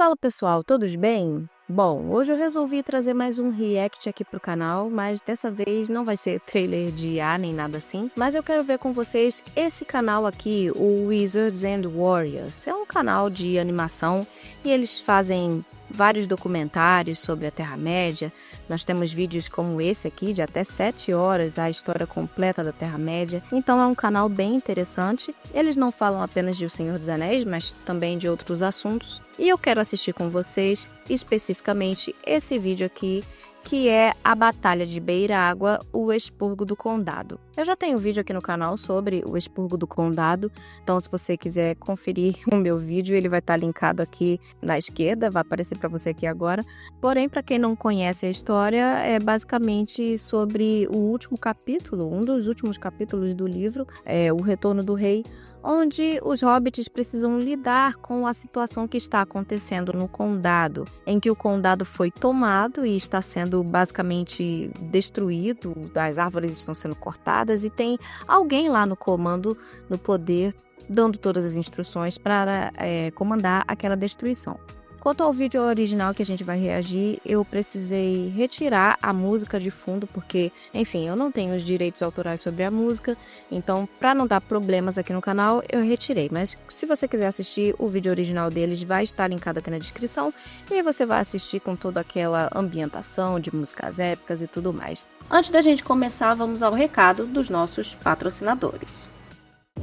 Fala pessoal, todos bem? Bom, hoje eu resolvi trazer mais um react aqui pro canal, mas dessa vez não vai ser trailer de IA nem nada assim, mas eu quero ver com vocês esse canal aqui, o Wizards and Warriors. É um canal de animação e eles fazem vários documentários sobre a Terra-média. Nós temos vídeos como esse aqui, de até 7 horas, a história completa da Terra-média. Então é um canal bem interessante. Eles não falam apenas de O Senhor dos Anéis, mas também de outros assuntos. E eu quero assistir com vocês, especificamente, esse vídeo aqui, que é a Batalha de Beira-Água, o Expurgo do Condado. Eu já tenho vídeo aqui no canal sobre o Expurgo do Condado, então se você quiser conferir o meu vídeo, ele vai estar linkado aqui na esquerda, vai aparecer para você aqui agora. Porém, para quem não conhece a história, é basicamente sobre o último capítulo, um dos últimos capítulos do livro, O Retorno do Rei, onde os hobbits precisam lidar com a situação que está acontecendo no Condado, em que o Condado foi tomado e está sendo basicamente destruído, as árvores estão sendo cortadas e tem alguém lá no comando, no poder, dando todas as instruções para comandar aquela destruição. Quanto ao vídeo original que a gente vai reagir, eu precisei retirar a música de fundo, porque, enfim, eu não tenho os direitos autorais sobre a música, então, para não dar problemas aqui no canal, eu retirei. Mas se você quiser assistir, o vídeo original deles vai estar linkado aqui na descrição, e aí você vai assistir com toda aquela ambientação de músicas épicas e tudo mais. Antes da gente começar, vamos ao recado dos nossos patrocinadores.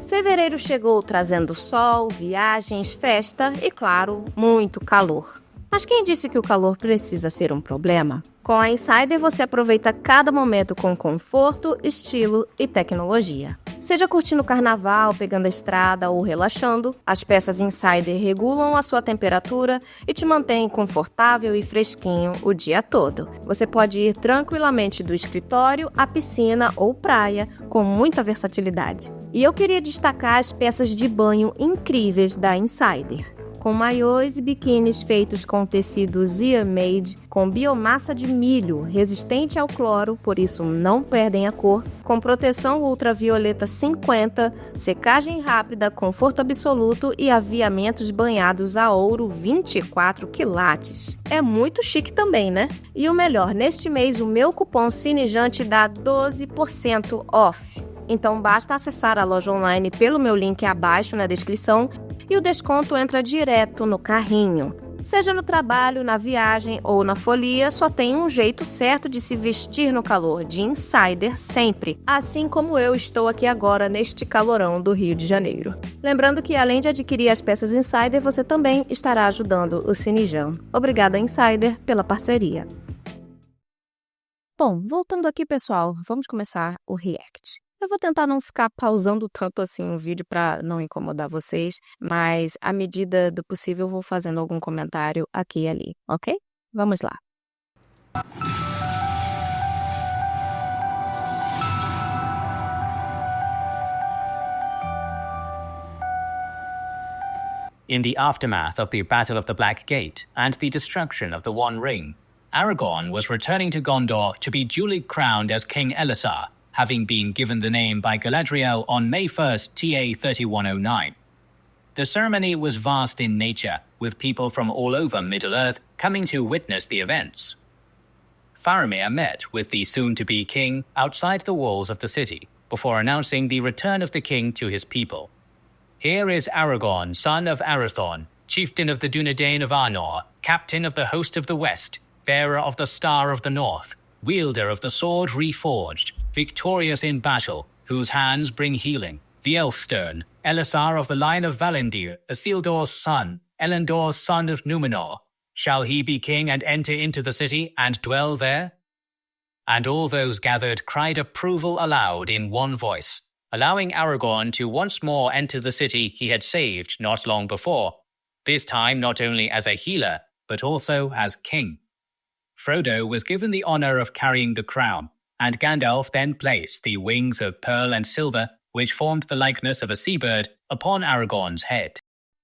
Fevereiro chegou trazendo sol, viagens, festa e, claro, muito calor. Mas quem disse que o calor precisa ser um problema? Com a Insider você aproveita cada momento com conforto, estilo e tecnologia. Seja curtindo o carnaval, pegando a estrada ou relaxando, as peças Insider regulam a sua temperatura e te mantêm confortável e fresquinho o dia todo. Você pode ir tranquilamente do escritório à piscina ou praia com muita versatilidade. E eu queria destacar as peças de banho incríveis da Insider, com maiôs e biquínis feitos com tecido Zia-Made, com biomassa de milho, resistente ao cloro, por isso não perdem a cor, com proteção ultravioleta 50, secagem rápida, conforto absoluto e aviamentos banhados a ouro 24 quilates. É muito chique também, né? E o melhor, neste mês o meu cupom Cinejante dá 12% off. Então basta acessar a loja online pelo meu link abaixo na descrição e o desconto entra direto no carrinho. Seja no trabalho, na viagem ou na folia, só tem um jeito certo de se vestir no calor, de Insider sempre, assim como eu estou aqui agora neste calorão do Rio de Janeiro. Lembrando que além de adquirir as peças Insider, você também estará ajudando o Cinejão. Obrigada Insider pela parceria. Bom, voltando aqui pessoal, vamos começar o react. Eu vou tentar não ficar pausando tanto assim o vídeo para não incomodar vocês, mas à medida do possível eu vou fazendo algum comentário aqui e ali, ok? Vamos lá. In the aftermath of the Battle of the Black Gate and the destruction of the One Ring, Aragorn was returning to Gondor to be duly crowned as King Elessar, having been given the name by Galadriel on May 1st, TA 3109. The ceremony was vast in nature, with people from all over Middle-earth coming to witness the events. Faramir met with the soon-to-be king outside the walls of the city, before announcing the return of the king to his people. Here is Aragorn, son of Arathorn, chieftain of the Dunedain of Arnor, captain of the host of the West, bearer of the Star of the North, wielder of the sword reforged, victorious in battle, whose hands bring healing, the Elfstern, Elessar of the line of Valindir, Isildur's son, Elendor's son of Numenor. Shall he be king and enter into the city and dwell there? And all those gathered cried approval aloud in one voice, allowing Aragorn to once more enter the city he had saved not long before, this time not only as a healer, but also as king. Frodo was given the honor of carrying the crown, and Gandalf then placed the wings of pearl and silver, which formed the likeness of a seabird, upon Aragorn's head.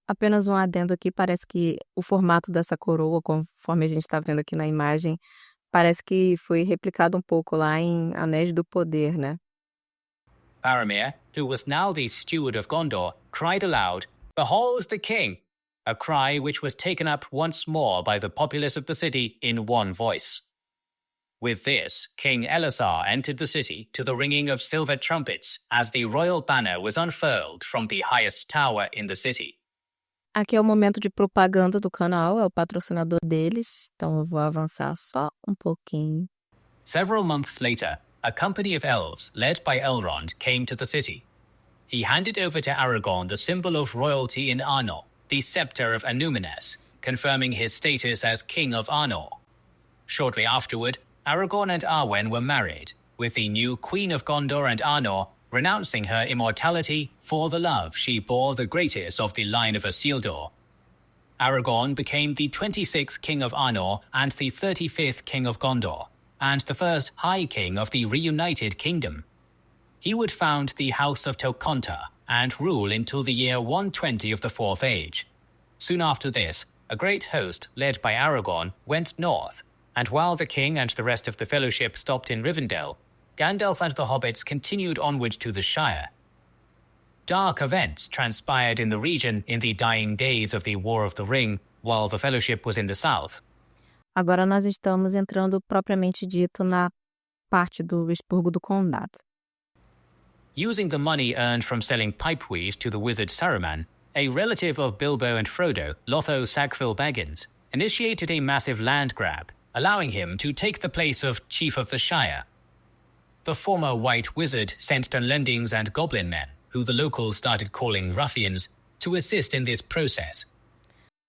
Apenas um adendo aqui, parece que o formato dessa coroa, conforme a gente está vendo aqui na imagem, parece que foi replicado um pouco lá em Anéis do Poder, né? Faramir, who was now the steward of Gondor, cried aloud, "Behold the king!" a cry which was taken up once more by the populace of the city in one voice. With this, King Elisar entered the city to the ringing of silver trumpets as the royal banner was unfurled from the highest tower in the city. Aqui é o momento de propaganda do canal, é o patrocinador deles, então eu vou avançar só pouquinho. Several months later, a company of elves led by Elrond came to the city. He handed over to Aragorn the symbol of royalty in Arnor, the scepter of Anúminas, confirming his status as King of Arnor. Shortly afterward, Aragorn and Arwen were married, with the new Queen of Gondor and Arnor renouncing her immortality for the love she bore the greatest of the line of Isildur. Aragorn became the 26th King of Arnor and the 35th King of Gondor, and the first High King of the reunited kingdom. He would found the House of Tokonta and rule until the year 120 of the Fourth Age. Soon after this, a great host led by Aragorn went north, and while the king and the rest of the Fellowship stopped in Rivendell, Gandalf and the hobbits continued onward to the Shire. Dark events transpired in the region in the dying days of the War of the Ring, while the Fellowship was in the south. Agora nós estamos entrando propriamente dito na parte do Expurgo do Condado. Using the money earned from selling pipeweed to the wizard Saruman, a relative of Bilbo and Frodo, Lotho Sackville Baggins, initiated a massive land grab, allowing him to take the place of Chief of the Shire. The former White Wizard sent Dunlendings and Goblin men, who the locals started calling ruffians, to assist in this process.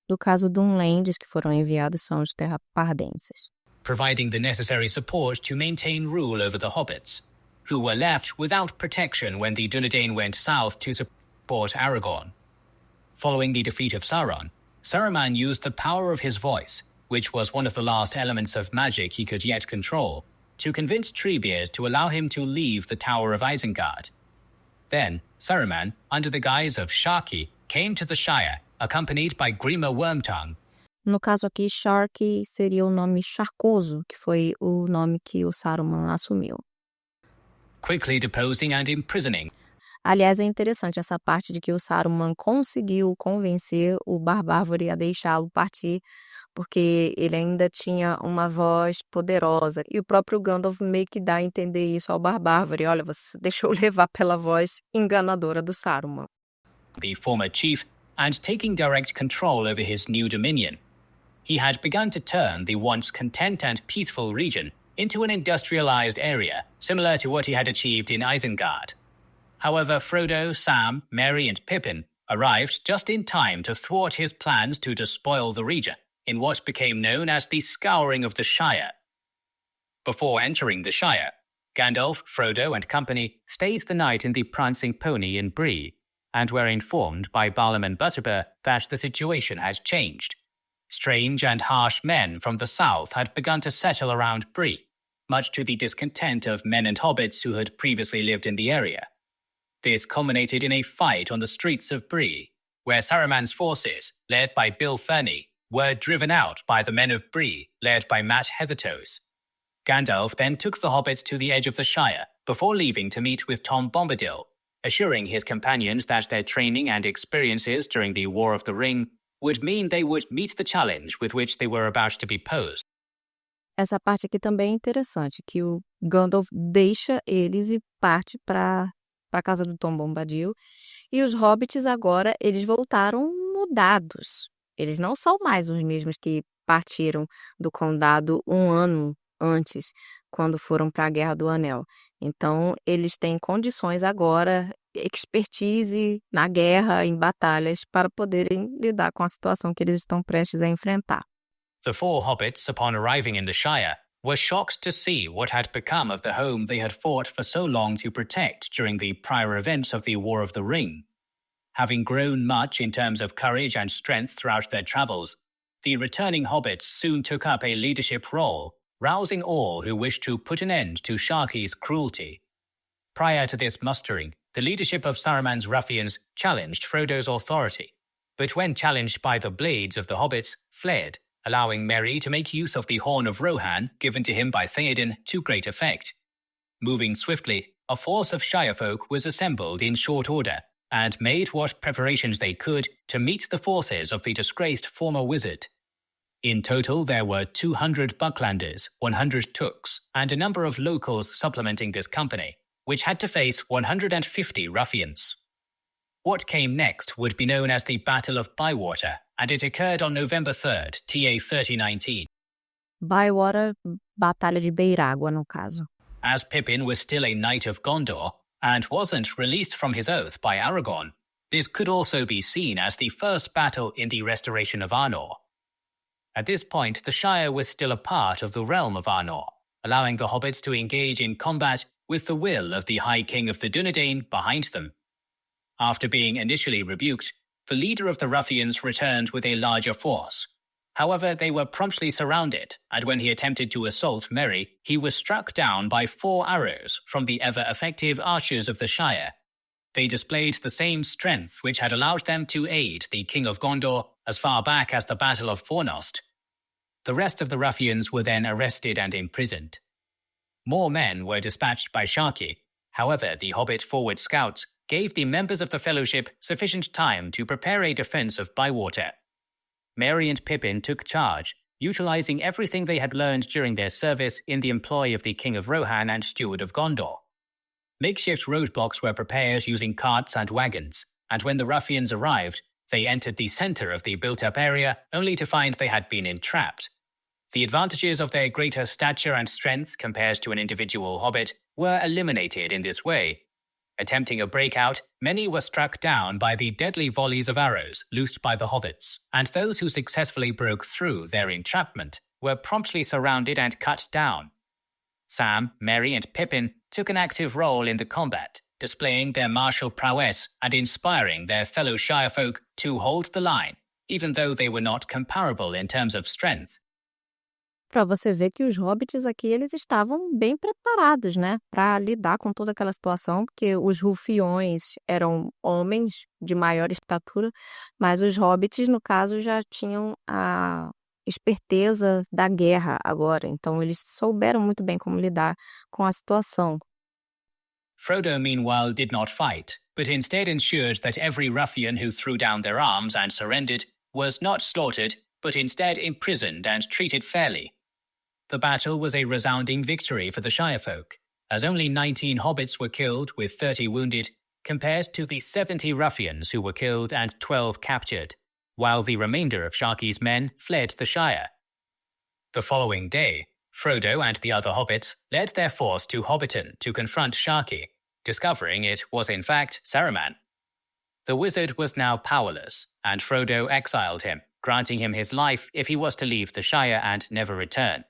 No caso, Dunlendings que foram enviados são os terrapardenses, providing the necessary support to maintain rule over the hobbits, who were left without protection when the Dunedain went south to support Aragorn. Following the defeat of Sauron, Saruman used the power of his voice, which was one of the last elements of magic he could yet control, to convince Treebeard to allow him to leave the Tower of Isengard. Then, Saruman, under the guise of Sharky, came to the Shire, accompanied by Grima Wormtongue. No caso aqui, Sharky seria o nome Charcoso, que foi o nome que o Saruman assumiu. Quickly deposing and imprisoning. Aliás, é interessante essa parte de que o Saruman conseguiu convencer o Barbárvore a deixá-lo partir, porque ele ainda tinha uma voz poderosa. E o próprio Gandalf meio que dá a entender isso ao Barbárvore. Olha, você se deixou levar pela voz enganadora do Saruman. The former chief, and taking direct control over his new dominion. He had begun to turn the once content and peaceful region into an industrialized area, similar to what he had achieved in Isengard. However, Frodo, Sam, Merry, and Pippin arrived just in time to thwart his plans to despoil the region in what became known as the Scouring of the Shire. Before entering the Shire, Gandalf, Frodo, and company stayed the night in the Prancing Pony in Bree, and were informed by Balam and Butterbur that the situation had changed. Strange and harsh men from the south had begun to settle around Bree, much to the discontent of men and hobbits who had previously lived in the area. This culminated in a fight on the streets of Bree, where Saruman's forces, led by Bill Ferny, were driven out by the men of Bree, led by Matt Heathertoes. Gandalf then took the hobbits to the edge of the Shire before leaving to meet with Tom Bombadil, assuring his companions that their training and experiences during the War of the Ring would mean they would meet the challenge with which they were about to be posed. Essa parte aqui também é interessante, que o Gandalf deixa eles e parte para a casa do Tom Bombadil. E os hobbits agora, eles voltaram mudados. Eles não são mais os mesmos que partiram do Condado um ano antes, quando foram para a Guerra do Anel. Então, eles têm condições agora, expertise na guerra, em batalhas, para poderem lidar com a situação que eles estão prestes a enfrentar. The four hobbits, upon arriving in the Shire, were shocked to see what had become of the home they had fought for so long to protect during the prior events of the War of the Ring. Having grown much in terms of courage and strength throughout their travels, the returning hobbits soon took up a leadership role, rousing all who wished to put an end to Sharky's cruelty. Prior to this mustering, the leadership of Saruman's ruffians challenged Frodo's authority, but when challenged by the blades of the hobbits, fled, allowing Merry to make use of the Horn of Rohan given to him by Theoden to great effect. Moving swiftly, a force of Shirefolk was assembled in short order, and made what preparations they could to meet the forces of the disgraced former wizard. In total, there were 200 Bucklanders, 100 Tooks, and a number of locals supplementing this company, which had to face 150 ruffians. What came next would be known as the Battle of Bywater, and it occurred on November 3rd, TA 3019. Bywater, Batalha de Beirágua, no caso. As Pippin was still a Knight of Gondor, and wasn't released from his oath by Aragorn, this could also be seen as the first battle in the restoration of Arnor. At this point, the Shire was still a part of the realm of Arnor, allowing the hobbits to engage in combat with the will of the High King of the Dunedain behind them. After being initially rebuked, the leader of the ruffians returned with a larger force. However, they were promptly surrounded, and when he attempted to assault Merry, he was struck down by 4 arrows from the ever-effective archers of the Shire. They displayed the same strength which had allowed them to aid the King of Gondor as far back as the Battle of Fornost. The rest of the ruffians were then arrested and imprisoned. More men were dispatched by Sharkey. However, the Hobbit forward scouts gave the members of the Fellowship sufficient time to prepare a defense of Bywater. Merry and Pippin took charge, utilizing everything they had learned during their service in the employ of the King of Rohan and Steward of Gondor. Makeshift roadblocks were prepared using carts and wagons, and when the ruffians arrived, they entered the center of the built-up area only to find they had been entrapped. The advantages of their greater stature and strength compared to an individual hobbit were eliminated in this way. Attempting a breakout, many were struck down by the deadly volleys of arrows loosed by the hobbits, and those who successfully broke through their entrapment were promptly surrounded and cut down. Sam, Merry, and Pippin took an active role in the combat, displaying their martial prowess and inspiring their fellow Shirefolk to hold the line, even though they were not comparable in terms of strength. Para você ver que os hobbits aqui eles estavam bem preparados, né, para lidar com toda aquela situação, porque os rufiões eram homens de maior estatura, mas os hobbits, no caso, já tinham a esperteza da guerra agora, então eles souberam muito bem como lidar com a situação. Frodo, meanwhile, did not fight, but instead ensured that every ruffian who threw down their arms and surrendered was not slaughtered, but instead imprisoned and treated fairly. The battle was a resounding victory for the Shirefolk, as only 19 hobbits were killed with 30 wounded, compared to the 70 ruffians who were killed and 12 captured, while the remainder of Sharkey's men fled the Shire. The following day, Frodo and the other hobbits led their force to Hobbiton to confront Sharkey, discovering it was in fact Saruman. The wizard was now powerless, and Frodo exiled him, granting him his life if he was to leave the Shire and never return.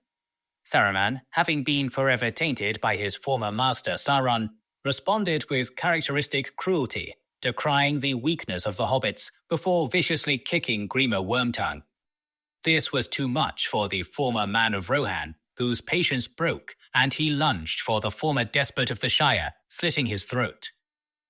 Saruman, having been forever tainted by his former master Sauron, responded with characteristic cruelty, decrying the weakness of the hobbits before viciously kicking Grima Wormtongue. This was too much for the former man of Rohan, whose patience broke, and he lunged for the former despot of the Shire, slitting his throat.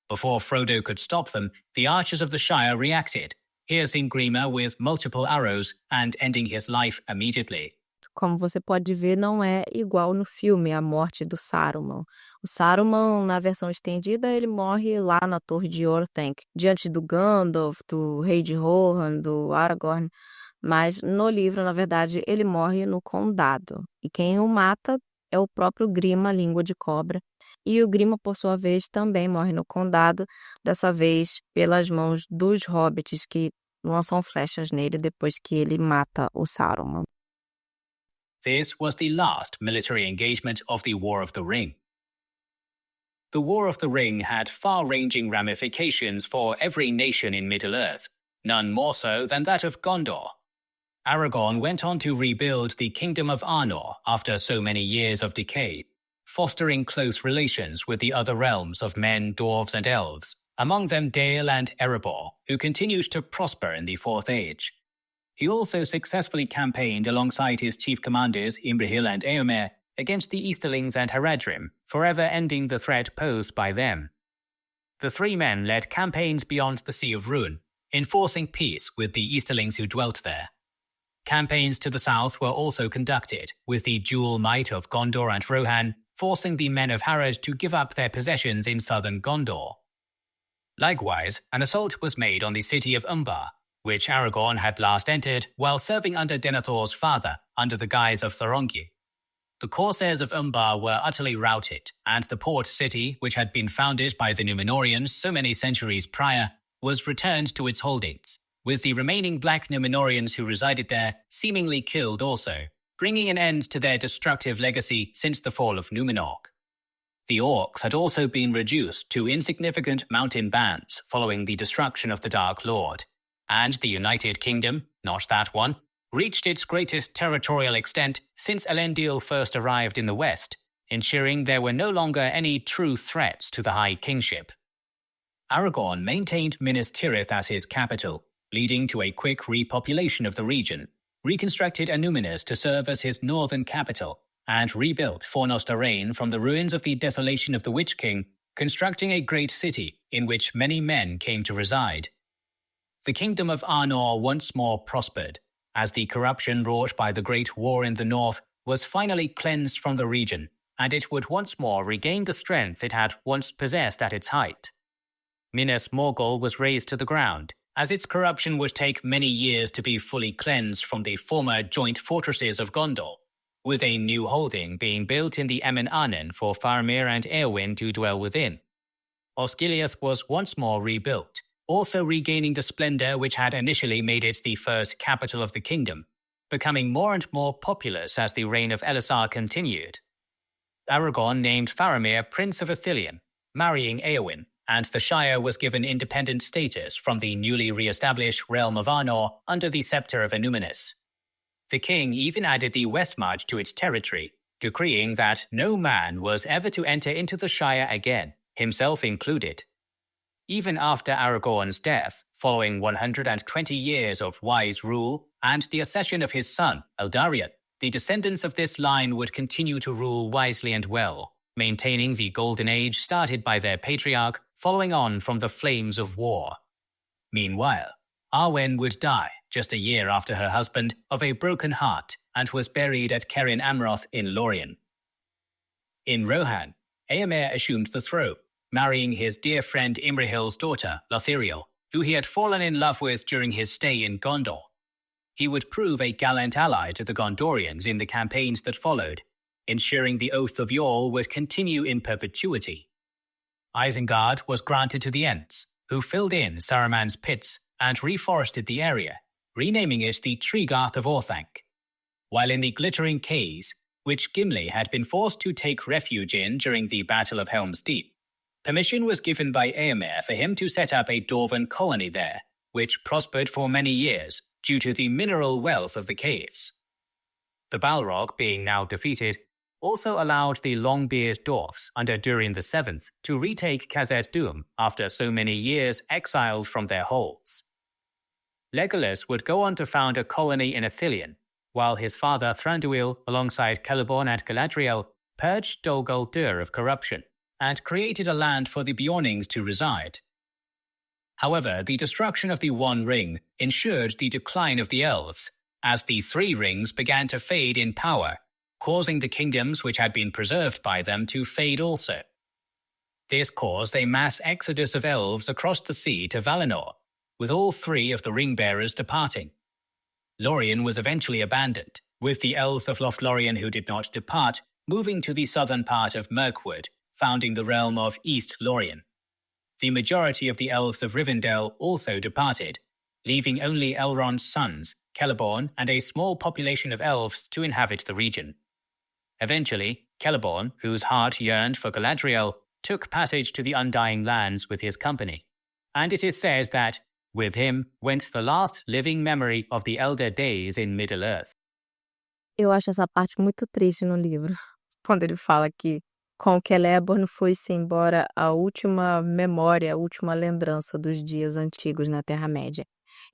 Before Frodo could stop them, the archers of the Shire reacted, piercing Grima with multiple arrows and ending his life immediately. Como você pode ver, não é igual no filme a morte do Saruman. O Saruman, na versão estendida, ele morre lá na Torre de Orthanc, diante do Gandalf, do Rei de Rohan, do Aragorn. Mas no livro, na verdade, ele morre no Condado. E quem o mata é o próprio Grima, língua de cobra. E o Grima, por sua vez, também morre no Condado, dessa vez pelas mãos dos hobbits que lançam flechas nele depois que ele mata o Saruman. This was the last military engagement of the War of the Ring. The War of the Ring had far-ranging ramifications for every nation in Middle-earth, none more so than that of Gondor. Aragorn went on to rebuild the Kingdom of Arnor after so many years of decay, fostering close relations with the other realms of men, dwarves, and elves, among them Dale and Erebor, who continued to prosper in the Fourth Age. He also successfully campaigned alongside his chief commanders Imrahil and Eomer against the Easterlings and Haradrim, forever ending the threat posed by them. The three men led campaigns beyond the Sea of Ruin, enforcing peace with the Easterlings who dwelt there. Campaigns to the south were also conducted, with the dual might of Gondor and Rohan forcing the men of Harad to give up their possessions in southern Gondor. Likewise, an assault was made on the city of Umbar, which Aragorn had last entered while serving under Denethor's father under the guise of Thorongi. The corsairs of Umbar were utterly routed, and the port city, which had been founded by the Númenóreans so many centuries prior, was returned to its holdings, with the remaining black Númenóreans who resided there seemingly killed also, bringing an end to their destructive legacy since the fall of Númenor. The orcs had also been reduced to insignificant mountain bands following the destruction of the Dark Lord, and the United Kingdom, not that one, reached its greatest territorial extent since Elendil first arrived in the west, ensuring there were no longer any true threats to the High Kingship. Aragorn maintained Minas Tirith as his capital, leading to a quick repopulation of the region, reconstructed Annúminas to serve as his northern capital, and rebuilt Fornos Darain from the ruins of the desolation of the Witch King, constructing a great city in which many men came to reside. The kingdom of Arnor once more prospered, as the corruption wrought by the Great War in the north was finally cleansed from the region, and it would once more regain the strength it had once possessed at its height. Minas Morgul was razed to the ground, as its corruption would take many years to be fully cleansed from the former joint fortresses of Gondor, with a new holding being built in the Emin Arnen for Faramir and Éowyn to dwell within. Osgiliath was once more rebuilt, also regaining the splendor which had initially made it the first capital of the kingdom, becoming more and more populous as the reign of Elisar continued. Aragorn named Faramir Prince of Ithilien, marrying Éowyn, and the Shire was given independent status from the newly re-established realm of Arnor under the scepter of Annúminas. The king even added the Westmarch to its territory, decreeing that no man was ever to enter into the Shire again, himself included. Even after Aragorn's death, following 120 years of wise rule and the accession of his son, Eldarion, the descendants of this line would continue to rule wisely and well, maintaining the golden age started by their patriarch, following on from the flames of war. Meanwhile, Arwen would die just a year after her husband of a broken heart and was buried at Cerin Amroth in Lorien. In Rohan, Éomer assumed the throne, marrying his dear friend Imrahil's daughter, Lothiriel, who he had fallen in love with during his stay in Gondor. He would prove a gallant ally to the Gondorians in the campaigns that followed, ensuring the Oath of Yorl would continue in perpetuity. Isengard was granted to the Ents, who filled in Saruman's pits and reforested the area, renaming it the Treegarth of Orthanc. While in the Glittering Caves, which Gimli had been forced to take refuge in during the Battle of Helm's Deep, permission was given by Éomer for him to set up a dwarven colony there, which prospered for many years due to the mineral wealth of the caves. The Balrog, being now defeated, also allowed the long-bearded dwarfs under Durin VII to retake Khazad Dûm after so many years exiled from their holes. Legolas would go on to found a colony in Ithilien, while his father Thranduil, alongside Celeborn and Galadriel, purged Dol Guldur of corruption and created a land for the Beornings to reside. However, the destruction of the One Ring ensured the decline of the elves, as the Three Rings began to fade in power, causing the kingdoms which had been preserved by them to fade also. This caused a mass exodus of elves across the sea to Valinor, with all three of the ring-bearers departing. Lorien was eventually abandoned, with the elves of Lothlorien who did not depart moving to the southern part of Mirkwood, founding the realm of East Lorien. The majority of the elves of Rivendell also departed, leaving only Elrond's sons, Celeborn, and a small population of elves to inhabit the region. Eventually, Celeborn, whose heart yearned for Galadriel, took passage to the Undying Lands with his company, and it is said that, with him, went the last living memory of the elder days in Middle-earth. Eu acho essa parte muito triste no livro, quando ele fala que com Celeborn foi-se embora a última memória, a última lembrança dos dias antigos na Terra-média.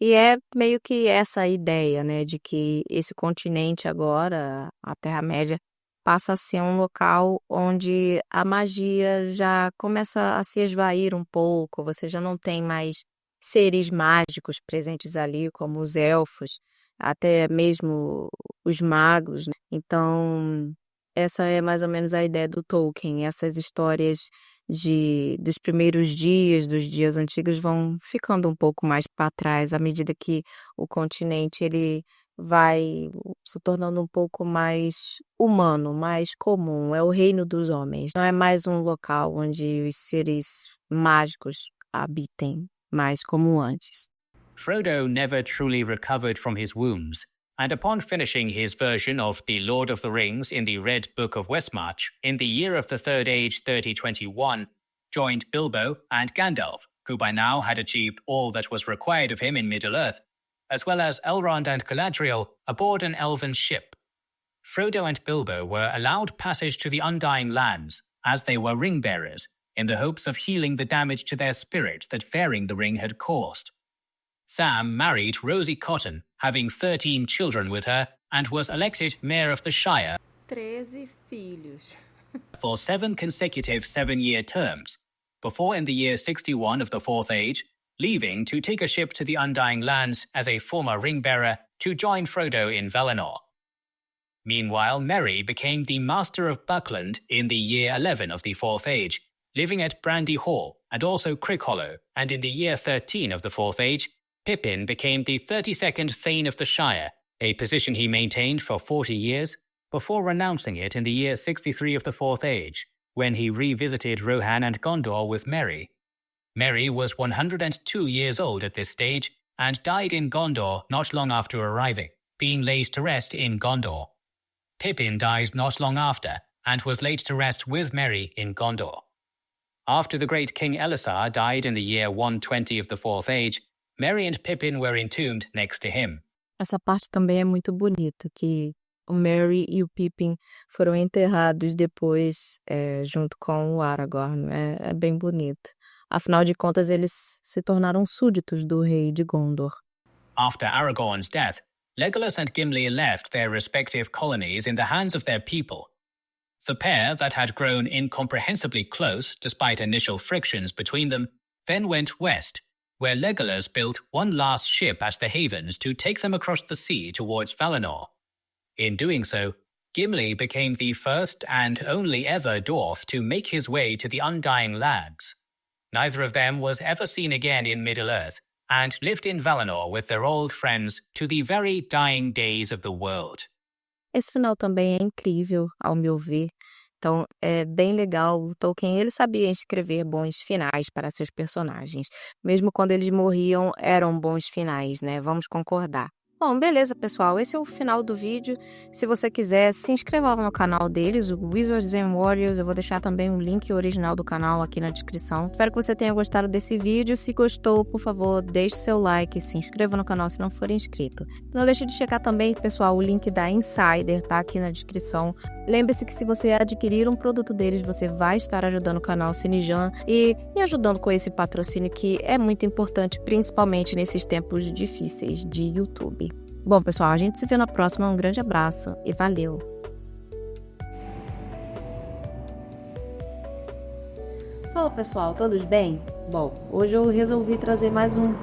E é meio que essa ideia, né, de que esse continente agora, a Terra-média, passa a ser um local onde a magia já começa a se esvair um pouco, você já não tem mais seres mágicos presentes ali, como os elfos, até mesmo os magos, né? Então, essa é mais ou menos a ideia do Tolkien, essas histórias dos primeiros dias, dos dias antigos, vão ficando um pouco mais para trás à medida que o continente ele vai se tornando um pouco mais humano, mais comum. É o reino dos homens. Não é mais um local onde os seres mágicos habitem, mais como antes. Frodo never truly recovered from his wounds, and upon finishing his version of The Lord of the Rings in the Red Book of Westmarch in the year of the Third Age 3021, joined Bilbo and Gandalf, who by now had achieved all that was required of him in Middle-earth, as well as Elrond and Galadriel aboard an elven ship. Frodo and Bilbo were allowed passage to the Undying Lands, as they were ring-bearers, in the hopes of healing the damage to their spirits that faring the ring had caused. Sam married Rosie Cotton, having 13 children with her, and was elected Mayor of the Shire 13 filhos. for 7 consecutive 7-year terms, before in the year 61 of the Fourth Age, leaving to take a ship to the Undying Lands as a former ring-bearer to join Frodo in Valinor. Meanwhile, Merry became the Master of Buckland in the year 11 of the Fourth Age, living at Brandy Hall and also Crickhollow, and in the year 13 of the Fourth Age, Pippin became the 32nd Thane of the Shire, a position he maintained for 40 years, before renouncing it in the year 63 of the Fourth Age, when he revisited Rohan and Gondor with Merry. Merry was 102 years old at this stage, and died in Gondor not long after arriving, being laid to rest in Gondor. Pippin died not long after, and was laid to rest with Merry in Gondor. After the great King Elisar died in the year 120 of the Fourth Age, Merry and Pippin were entombed next to him. Essa parte também é muito bonita, que o Merry e o Pippin foram enterrados depois, junto com o Aragorn. É bem bonito. Afinal de contas, eles se tornaram súditos do rei de Gondor. After Aragorn's death, Legolas and Gimli left their respective colonies in the hands of their people. The pair, that had grown incomprehensibly close despite initial frictions between them, then went west, where Legolas built one last ship at the Havens to take them across the sea towards Valinor. In doing so, Gimli became the first and only ever dwarf to make his way to the Undying Lands. Neither of them was ever seen again in Middle-earth, and lived in Valinor with their old friends to the very dying days of the world. Esse final também é incrível, ao meu ver. Então, é bem legal. O Tolkien, ele sabia escrever bons finais para seus personagens. Mesmo quando eles morriam, eram bons finais, né? Vamos concordar. Bom, beleza, pessoal. Esse é o final do vídeo. Se você quiser, se inscreva no canal deles, o Wizards and Warriors. Eu vou deixar também um link original do canal aqui na descrição. Espero que você tenha gostado desse vídeo. Se gostou, por favor, deixe seu like, se inscreva no canal se não for inscrito. Não deixe de checar também, pessoal, o link da Insider, tá aqui na descrição. Lembre-se que se você adquirir um produto deles, você vai estar ajudando o canal Cinejan e me ajudando com esse patrocínio que é muito importante, principalmente nesses tempos difíceis de YouTube. Bom, pessoal, a gente se vê na próxima. Um grande abraço e valeu! Fala, pessoal, todos bem? Bom, hoje eu resolvi trazer mais um